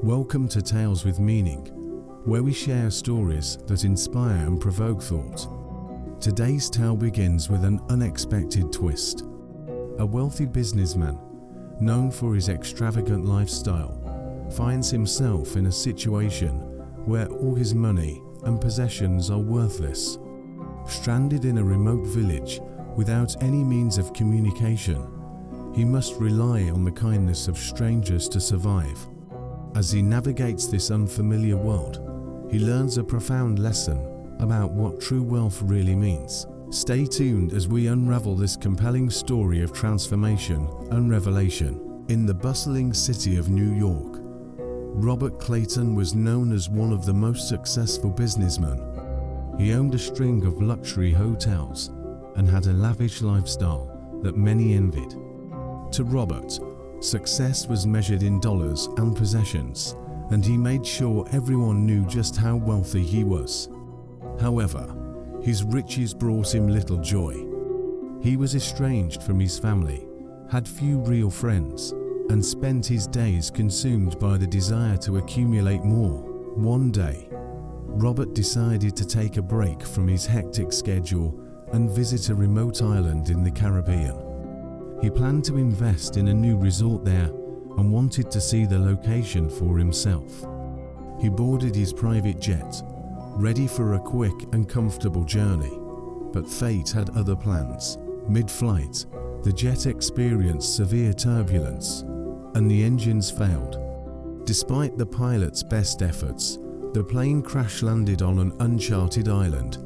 Welcome to Tales with Meaning, where we share stories that inspire and provoke thought. Today's tale begins with an unexpected twist. A wealthy businessman, known for his extravagant lifestyle, finds himself in a situation where all his money and possessions are worthless. Stranded in a remote village without any means of communication, he must rely on the kindness of strangers to survive. As he navigates this unfamiliar world, he learns a profound lesson about what true wealth really means. Stay tuned as we unravel this compelling story of transformation and revelation. In the bustling city of New York, Robert Clayton was known as one of the most successful businessmen. He owned a string of luxury hotels and had a lavish lifestyle that many envied. To Robert, success was measured in dollars and possessions, and he made sure everyone knew just how wealthy he was. However, his riches brought him little joy. He was estranged from his family, had few real friends, and spent his days consumed by the desire to accumulate more. One day, Robert decided to take a break from his hectic schedule and visit a remote island in the Caribbean. He planned to invest in a new resort there and wanted to see the location for himself. He boarded his private jet, ready for a quick and comfortable journey, but fate had other plans. Mid-flight, the jet experienced severe turbulence, and the engines failed. Despite the pilot's best efforts, the plane crash-landed on an uncharted island.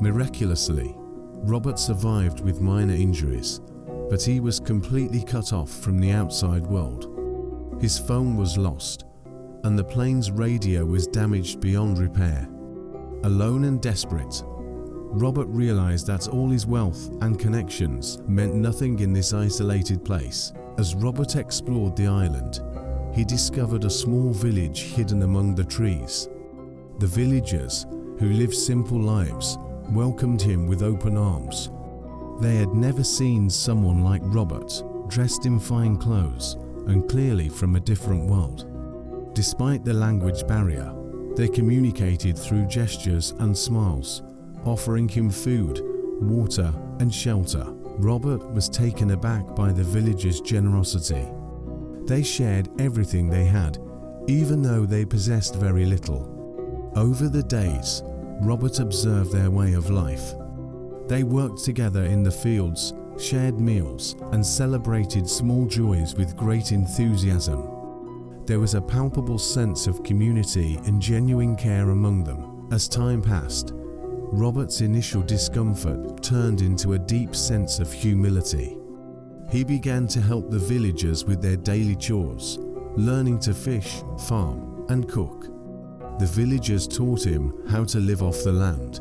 Miraculously, Robert survived with minor injuries, but he was completely cut off from the outside world. His phone was lost, and the plane's radio was damaged beyond repair. Alone and desperate, Robert realized that all his wealth and connections meant nothing in this isolated place. As Robert explored the island, he discovered a small village hidden among the trees. The villagers, who lived simple lives, welcomed him with open arms. They had never seen someone like Robert, dressed in fine clothes and clearly from a different world. Despite the language barrier, they communicated through gestures and smiles, offering him food, water, and shelter. Robert was taken aback by the villagers' generosity. They shared everything they had, even though they possessed very little. Over the days, Robert observed their way of life. They worked together in the fields, shared meals, and celebrated small joys with great enthusiasm. There was a palpable sense of community and genuine care among them. As time passed, Robert's initial discomfort turned into a deep sense of humility. He began to help the villagers with their daily chores, learning to fish, farm, and cook. The villagers taught him how to live off the land,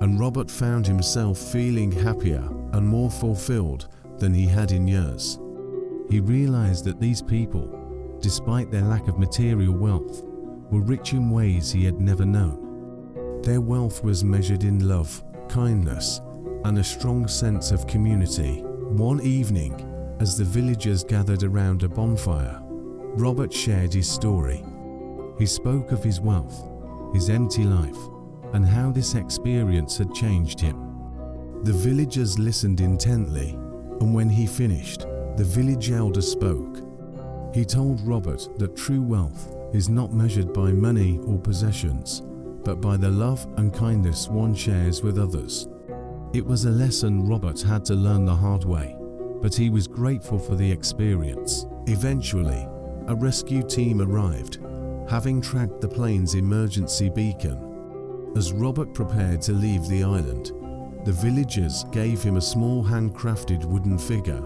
and Robert found himself feeling happier and more fulfilled than he had in years. He realized that these people, despite their lack of material wealth, were rich in ways he had never known. Their wealth was measured in love, kindness, and a strong sense of community. One evening, as the villagers gathered around a bonfire, Robert shared his story. He spoke of his wealth, his empty life, and how this experience had changed him. The villagers listened intently, and when he finished, the village elder spoke. He told Robert that true wealth is not measured by money or possessions, but by the love and kindness one shares with others. It was a lesson Robert had to learn the hard way, but he was grateful for the experience. Eventually, a rescue team arrived, having tracked the plane's emergency beacon. As Robert prepared to leave the island, the villagers gave him a small handcrafted wooden figure,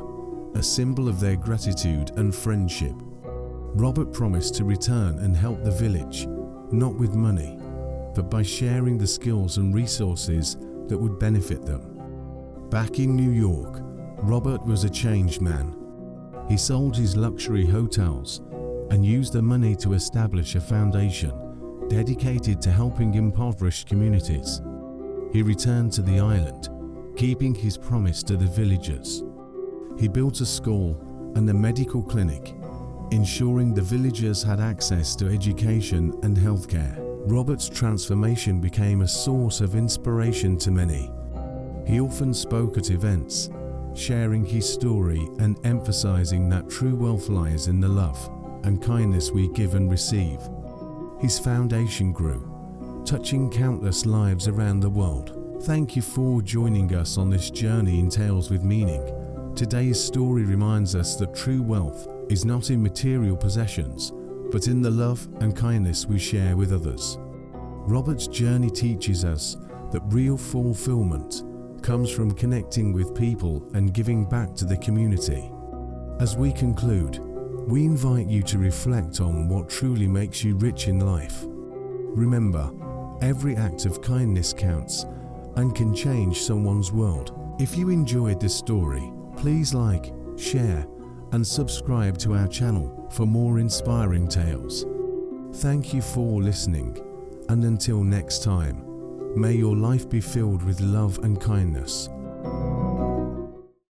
a symbol of their gratitude and friendship. Robert promised to return and help the village, not with money, but by sharing the skills and resources that would benefit them. Back in New York, Robert was a changed man. He sold his luxury hotels and used the money to establish a foundation dedicated to helping impoverished communities. He returned to the island, keeping his promise to the villagers. He built a school and a medical clinic, ensuring the villagers had access to education and healthcare. Robert's transformation became a source of inspiration to many. He often spoke at events, sharing his story and emphasizing that true wealth lies in the love and kindness we give and receive. His foundation grew, touching countless lives around the world. Thank you for joining us on this journey in Tales with Meaning. Today's story reminds us that true wealth is not in material possessions, but in the love and kindness we share with others. Robert's journey teaches us that real fulfillment comes from connecting with people and giving back to the community. As we conclude, we invite you to reflect on what truly makes you rich in life. Remember, every act of kindness counts and can change someone's world. If you enjoyed this story, please like, share, and subscribe to our channel for more inspiring tales. Thank you for listening, and until next time, may your life be filled with love and kindness.